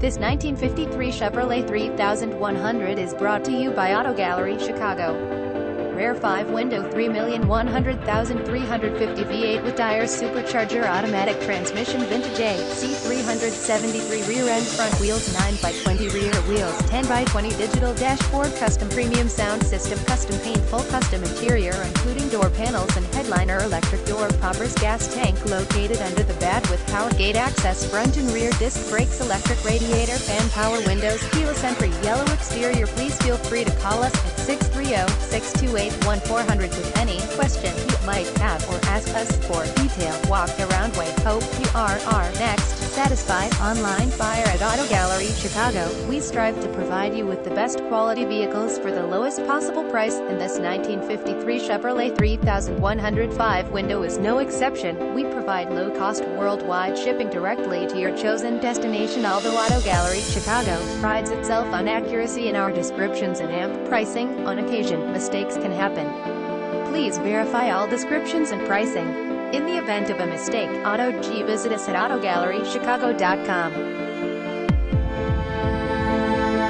This 1953 Chevrolet 3100 is brought to you by Auto Gallery Chicago. Rear 5-window 3,100,350 V8 with tires, supercharger, automatic transmission, vintage AC 373 rear end, front wheels, 9x20 rear wheels, 10x20 digital dashboard, custom premium sound system, custom paint, full custom interior including door panels and headliner, electric door poppers, gas tank located under the bed with power gate access, front and rear disc brakes, electric radiator, fan, power windows, keyless entry, yellow exterior. Please feel free to call us at 630-628-1400 with any question you might have or ask us for detailed walk-around. We hope you are our next satisfied online buyer at Auto Gallery Chicago. We strive to provide you with the best quality vehicles for the lowest possible price, and this 1953 Chevrolet 3100 window is no exception. We provide low-cost worldwide shipping directly to your chosen destination. Although Auto Gallery Chicago prides itself on accuracy in our descriptions and amp pricing, on occasion mistakes can happen. Please verify all descriptions and pricing. In the event of a mistake, visit us at AutoGalleryChicago.com.